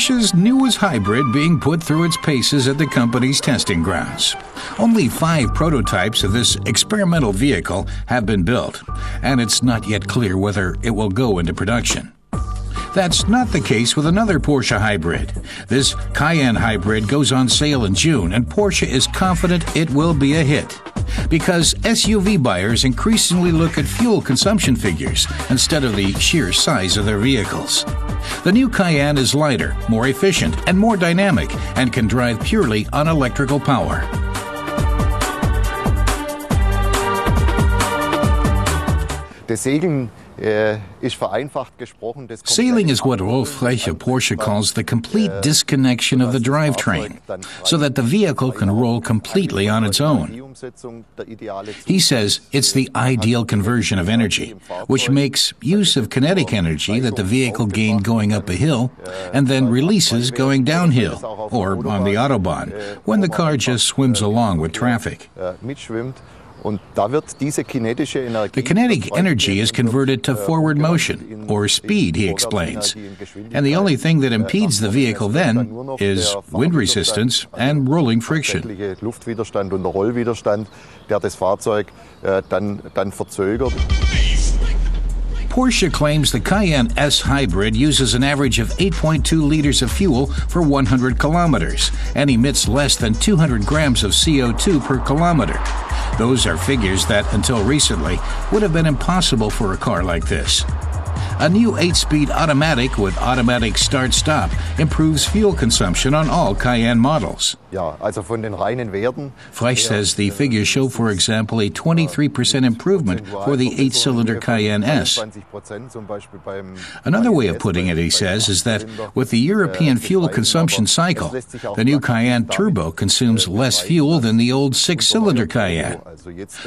Porsche's newest hybrid being put through its paces at the company's testing grounds. Only 5 prototypes of this experimental vehicle have been built, and it's not yet clear whether it will go into production. That's not the case with another Porsche hybrid. This Cayenne hybrid goes on sale in June, and Porsche is confident it will be a hit. Because SUV buyers increasingly look at fuel consumption figures instead of the sheer size of their vehicles. The new Cayenne is lighter, more efficient, and more dynamic, and can drive purely on electrical power. Sailing is what Rolf Frech of Porsche calls the complete disconnection of the drivetrain, so that the vehicle can roll completely on its own. He says it's the ideal conversion of energy, which makes use of kinetic energy that the vehicle gained going up a hill and then releases going downhill, or on the Autobahn, when the car just swims along with traffic. The kinetic energy is converted to forward motion, or speed, he explains. And the only thing that impedes the vehicle then is wind resistance and rolling friction. Porsche claims the Cayenne S Hybrid uses an average of 8.2 liters of fuel for 100 kilometers and emits less than 200 grams of CO2 per kilometer. Those are figures that, until recently, would have been impossible for a car like this. A new 8-speed automatic with automatic start-stop improves fuel consumption on all Cayenne models. Frech says the figures show, for example, a 23% improvement for the 8-cylinder Cayenne S. Another way of putting it, he says, is that with the European fuel consumption cycle, the new Cayenne Turbo consumes less fuel than the old 6-cylinder Cayenne,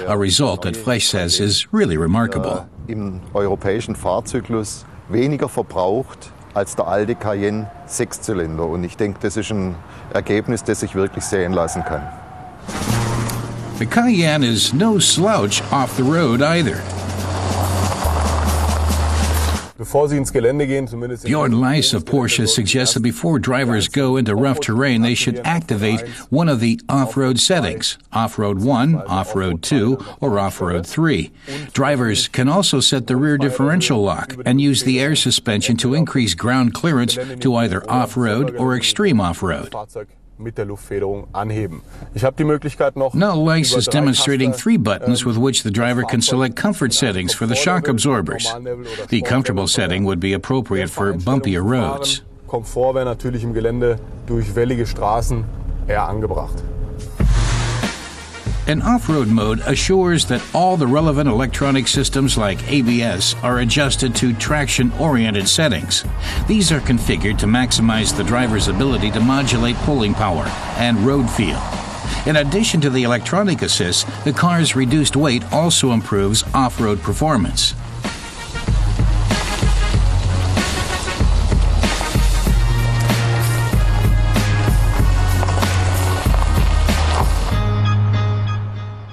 a result that Frech says is really remarkable. Im europäischen Fahrzyklus weniger verbraucht als der alte Cayenne 6-Zylinder. Und ich denke, das ist ein Ergebnis, das sich wirklich sehen lassen kann. The Cayenne is no slouch off the road either. Bjorn Leis of Porsche suggests that before drivers go into rough terrain, they should activate one of the off-road settings, Off-Road 1, Off-Road 2, or Off-Road 3. Drivers can also set the rear differential lock and use the air suspension to increase ground clearance to either off-road or extreme off-road. Now Leis is demonstrating 3 buttons with which the driver can select comfort settings for the shock absorbers. The comfortable setting would be appropriate for bumpier roads. An off-road mode assures that all the relevant electronic systems like ABS are adjusted to traction-oriented settings. These are configured to maximize the driver's ability to modulate pulling power and road feel. In addition to the electronic assist, the car's reduced weight also improves off-road performance.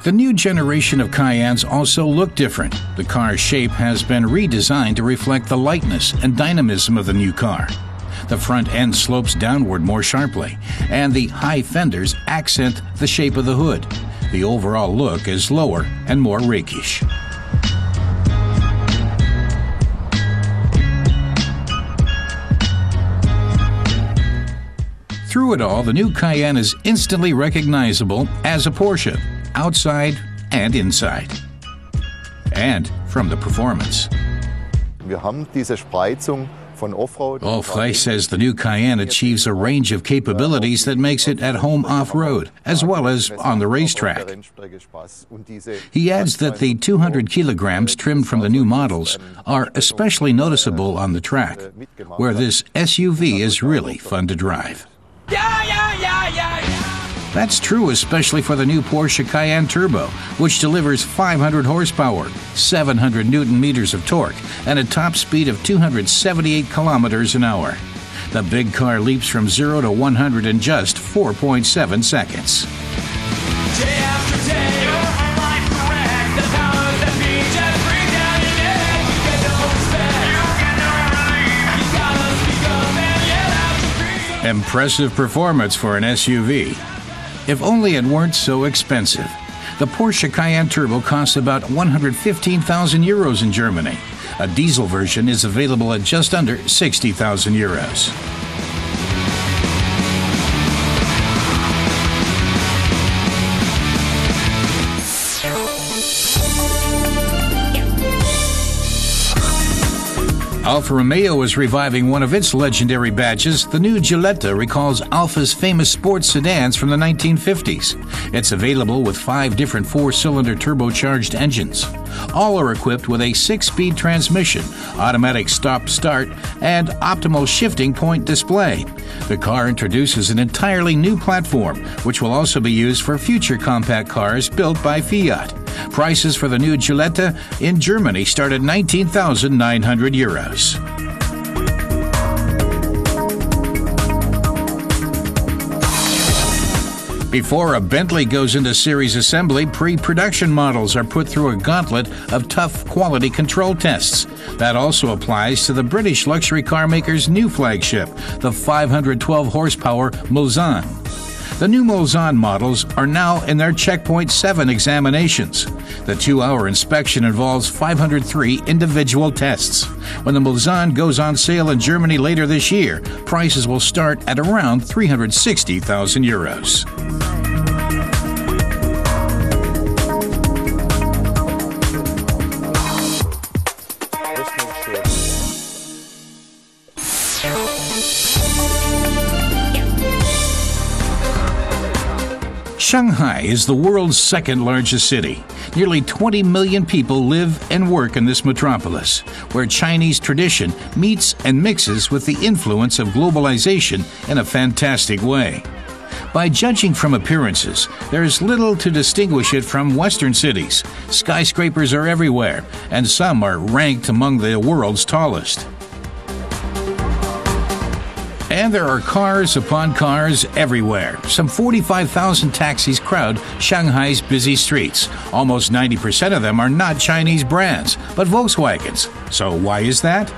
The new generation of Cayennes also look different. The car's shape has been redesigned to reflect the lightness and dynamism of the new car. The front end slopes downward more sharply, and the high fenders accent the shape of the hood. The overall look is lower and more rakish. Through it all, the new Cayenne is instantly recognizable as a Porsche, outside and inside. And from the performance. Frech says the new Cayenne achieves a range of capabilities that makes it at home off-road, as well as on the racetrack. He adds that the 200 kilograms trimmed from the new models are especially noticeable on the track, where this SUV is really fun to drive. That's true especially for the new Porsche Cayenne Turbo, which delivers 500 horsepower, 700 newton-meters of torque, and a top speed of 278 kilometers an hour. The big car leaps from 0 to 100 in just 4.7 seconds. Day after day, your life's a wreck. The powers that be just bring down your neck. You get no respect. You get no relief. You gotta speak up and yell out your creed. Impressive performance for an SUV. If only it weren't so expensive. The Porsche Cayenne Turbo costs about 115,000 euros in Germany. A diesel version is available at just under 60,000 euros. Alfa Romeo is reviving one of its legendary badges. The new Giulietta recalls Alfa's famous sports sedans from the 1950s. It's available with 5 different 4-cylinder turbocharged engines. All are equipped with a 6-speed transmission, automatic stop-start, and optimal shifting point display. The car introduces an entirely new platform, which will also be used for future compact cars built by Fiat. Prices for the new Giulietta in Germany start at 19,900 euros. Before a Bentley goes into series assembly, pre-production models are put through a gauntlet of tough quality control tests. That also applies to the British luxury car maker's new flagship, the 512 horsepower Mulsanne. The new Mulsanne models are now in their Checkpoint 7 examinations. The 2-hour inspection involves 503 individual tests. When the Mulsanne goes on sale in Germany later this year, prices will start at around 360,000 euros. Shanghai is the world's second largest city. Nearly 20 million people live and work in this metropolis, where Chinese tradition meets and mixes with the influence of globalization in a fantastic way. By judging from appearances, there is little to distinguish it from Western cities. Skyscrapers are everywhere, and some are ranked among the world's tallest. And there are cars upon cars everywhere. Some 45,000 taxis crowd Shanghai's busy streets. Almost 90% of them are not Chinese brands, but Volkswagens. So why is that?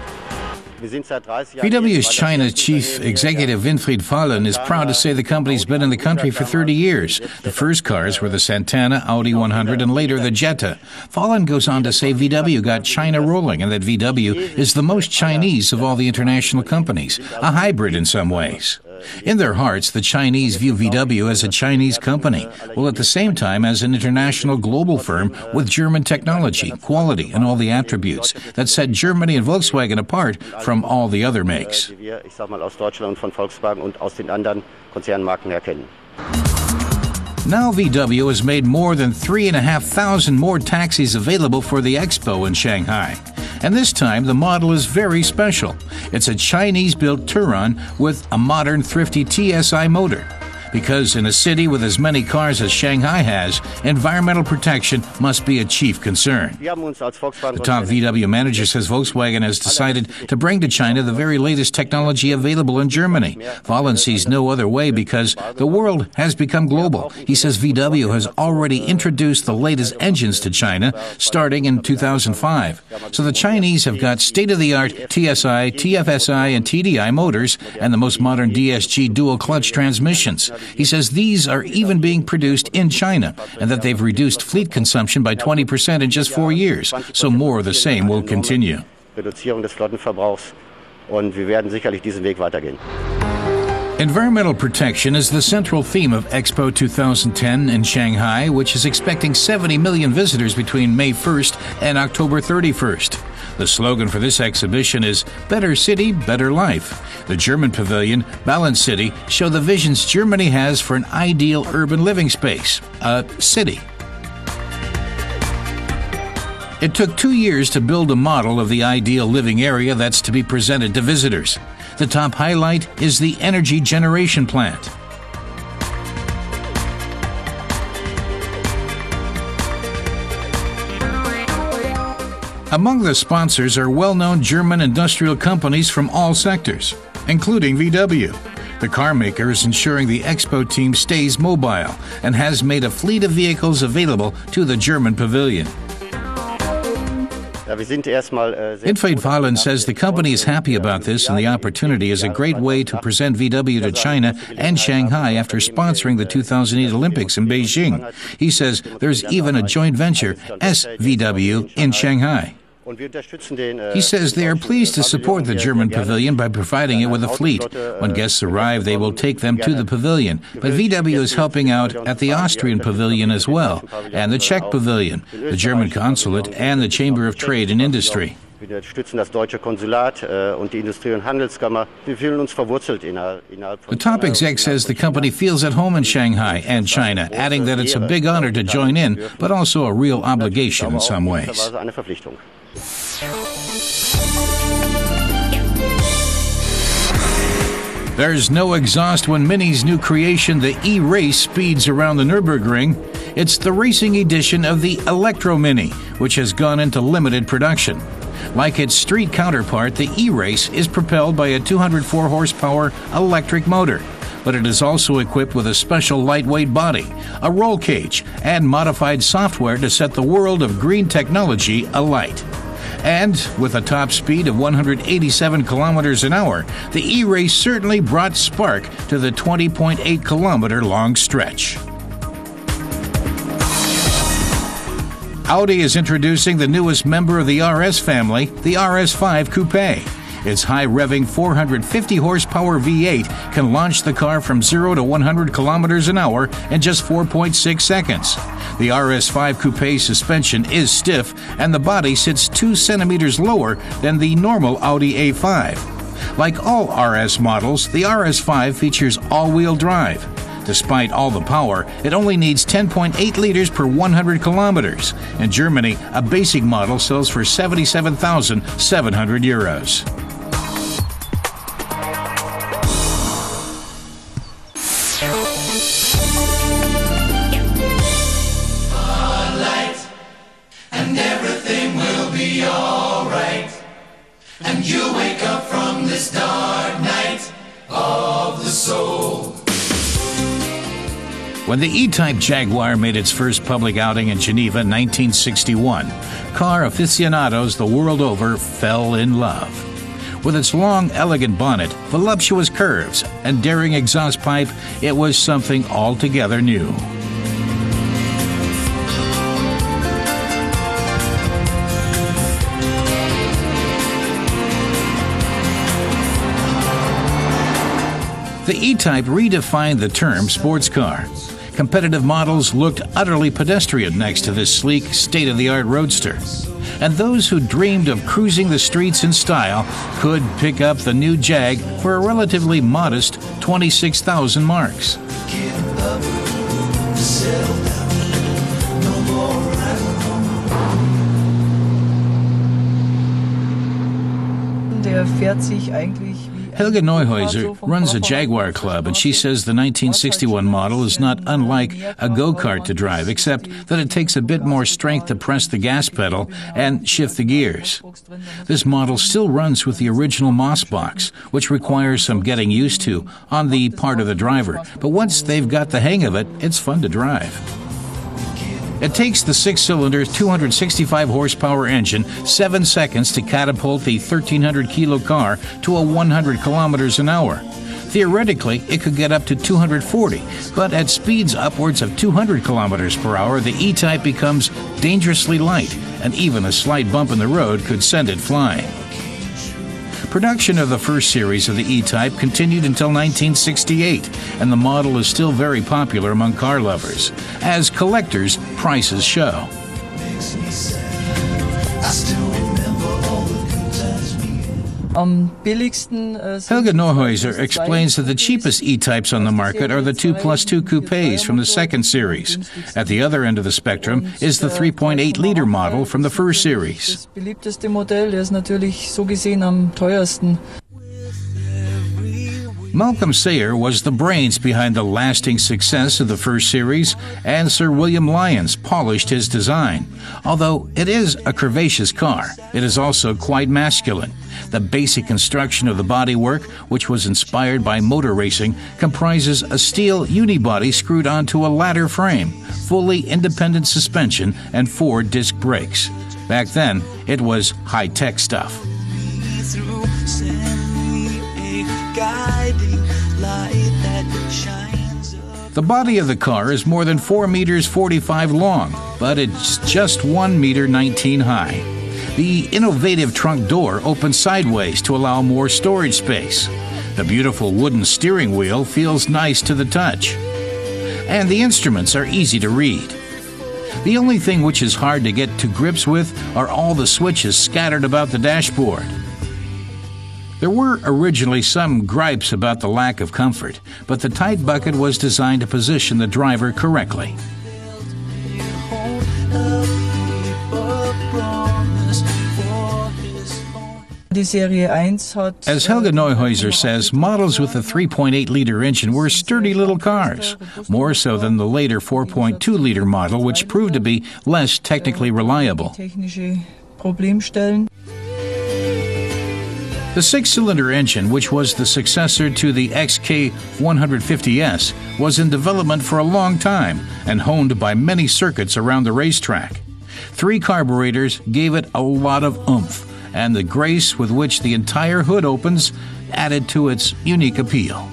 VW's China chief executive Winfried Fallen is proud to say the company's been in the country for 30 years. The first cars were the Santana, Audi 100, and later the Jetta. Fallen goes on to say VW got China rolling and that VW is the most Chinese of all the international companies, a hybrid in some ways. In their hearts, the Chinese view VW as a Chinese company, while at the same time as an international global firm with German technology, quality, and all the attributes that set Germany and Volkswagen apart from all the other makes. Now VW has made more than 3,500 more taxis available for the Expo in Shanghai. And this time the model is very special. It's a Chinese-built Touran with a modern thrifty TSI motor. Because in a city with as many cars as Shanghai has, environmental protection must be a chief concern. The top VW manager says Volkswagen has decided to bring to China the very latest technology available in Germany. Fallen sees no other way because the world has become global. He says VW has already introduced the latest engines to China, starting in 2005. So the Chinese have got state-of-the-art TSI, TFSI, and TDI motors and the most modern DSG dual-clutch transmissions. He says these are even being produced in China and that they've reduced fleet consumption by 20% in just 4 years, so more of the same will continue. Environmental protection is the central theme of Expo 2010 in Shanghai, which is expecting 70 million visitors between May 1st and October 31st. The slogan for this exhibition is Better City, Better Life. The German pavilion, Balanced City, show the visions Germany has for an ideal urban living space, a city. It took 2 years to build a model of the ideal living area that's to be presented to visitors. The top highlight is the energy generation plant. Among the sponsors are well-known German industrial companies from all sectors, including VW. The car maker is ensuring the Expo team stays mobile and has made a fleet of vehicles available to the German pavilion. Infate Valen says the company is happy about this and the opportunity is a great way to present VW to China and Shanghai after sponsoring the 2008 Olympics in Beijing. He says there's even a joint venture, SVW, in Shanghai. He says they are pleased to support the German pavilion by providing it with a fleet. When guests arrive, they will take them to the pavilion. But VW is helping out at the Austrian pavilion as well, and the Czech pavilion, the German consulate, and the Chamber of Trade and Industry. Wir unterstützen das deutsche Konsulat und die Industrie- und Handelskammer. Wir fühlen uns verwurzelt innerhalb von. The top exec says the company feels at home in Shanghai and China, adding that it's a big honor to join in, but also a real obligation in some ways. There's no exhaust when Mini's new creation, the E-Race, speeds around the Nürburgring. It's the racing edition of the Electro Mini, which has gone into limited production. Like its street counterpart, the E-Race is propelled by a 204 horsepower electric motor, but it is also equipped with a special lightweight body, a roll cage, and modified software to set the world of green technology alight. And with a top speed of 187 kilometers an hour, the E-Race certainly brought spark to the 20.8 kilometer long stretch. Audi is introducing the newest member of the RS family, the RS5 Coupe. Its high-revving 450 horsepower V8 can launch the car from 0 to 100 kilometers an hour in just 4.6 seconds. The RS5 Coupe suspension is stiff and the body sits 2 centimeters lower than the normal Audi A5. Like all RS models, the RS5 features all-wheel drive. Despite all the power, it only needs 10.8 liters per 100 kilometers. In Germany, a basic model sells for 77,700 euros. And everything will be alright. And you wake up from this dark night of the soul. When the E-Type Jaguar made its first public outing in Geneva in 1961, car aficionados the world over fell in love. With its long, elegant bonnet, voluptuous curves, and daring exhaust pipe, it was something altogether new. The E-Type redefined the term sports car. Competitive models looked utterly pedestrian next to this sleek, state-of-the-art roadster. And those who dreamed of cruising the streets in style could pick up the new Jag for a relatively modest 26,000 marks. Der fährt sich eigentlich. Helga Neuhäuser runs a Jaguar club, and she says the 1961 model is not unlike a go-kart to drive, except that it takes a bit more strength to press the gas pedal and shift the gears. This model still runs with the original Moss box, which requires some getting used to on the part of the driver, but once they've got the hang of it, it's fun to drive. It takes the 6-cylinder, 265-horsepower engine 7 seconds to catapult the 1,300-kilo car to a 100 kilometers an hour. Theoretically, it could get up to 240, but at speeds upwards of 200 kilometers per hour, the E-Type becomes dangerously light, and even a slight bump in the road could send it flying. Production of the first series of the E-Type continued until 1968, and the model is still very popular among car lovers. As collectors, prices show. Helga Neuhäuser explains that the cheapest E-Types on the market are the 2+2 coupes from the second series. At the other end of the spectrum is the 3.8-liter model from the first series. Das beliebteste Modell, der ist natürlich so gesehen am teuersten. Malcolm Sayer was the brains behind the lasting success of the first series, and Sir William Lyons polished his design. Although it is a curvaceous car, it is also quite masculine. The basic construction of the bodywork, which was inspired by motor racing, comprises a steel unibody screwed onto a ladder frame, fully independent suspension, and 4 disc brakes. Back then, it was high-tech stuff. The body of the car is more than 4 meters 45 long, but it's just 1 meter 19 high. The innovative trunk door opens sideways to allow more storage space. The beautiful wooden steering wheel feels nice to the touch. And the instruments are easy to read. The only thing which is hard to get to grips with are all the switches scattered about the dashboard. There were originally some gripes about the lack of comfort, but the tight bucket was designed to position the driver correctly. As Helge Neuhäuser says, models with a 3.8-liter engine were sturdy little cars, more so than the later 4.2-liter model, which proved to be less technically reliable. The 6-cylinder engine, which was the successor to the XK150S, was in development for a long time and honed by many circuits around the racetrack. 3 carburetors gave it a lot of oomph, and the grace with which the entire hood opens added to its unique appeal.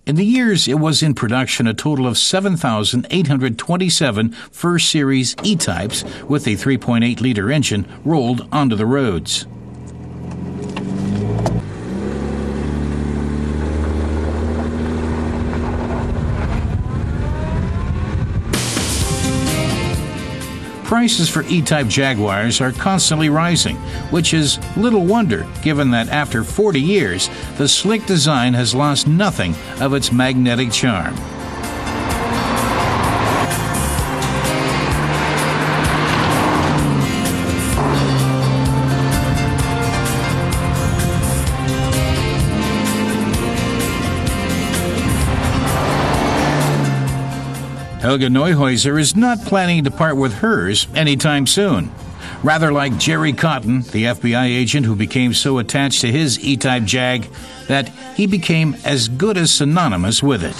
In the years it was in production, a total of 7,827 first series E-types with a 3.8-liter engine rolled onto the roads. Prices for E-type Jaguars are constantly rising, which is little wonder given that after 40 years, the slick design has lost nothing of its magnetic charm. Helge Neuhäuser is not planning to part with hers anytime soon. Rather like Jerry Cotton, the FBI agent who became so attached to his E-type Jag that he became as good as synonymous with it.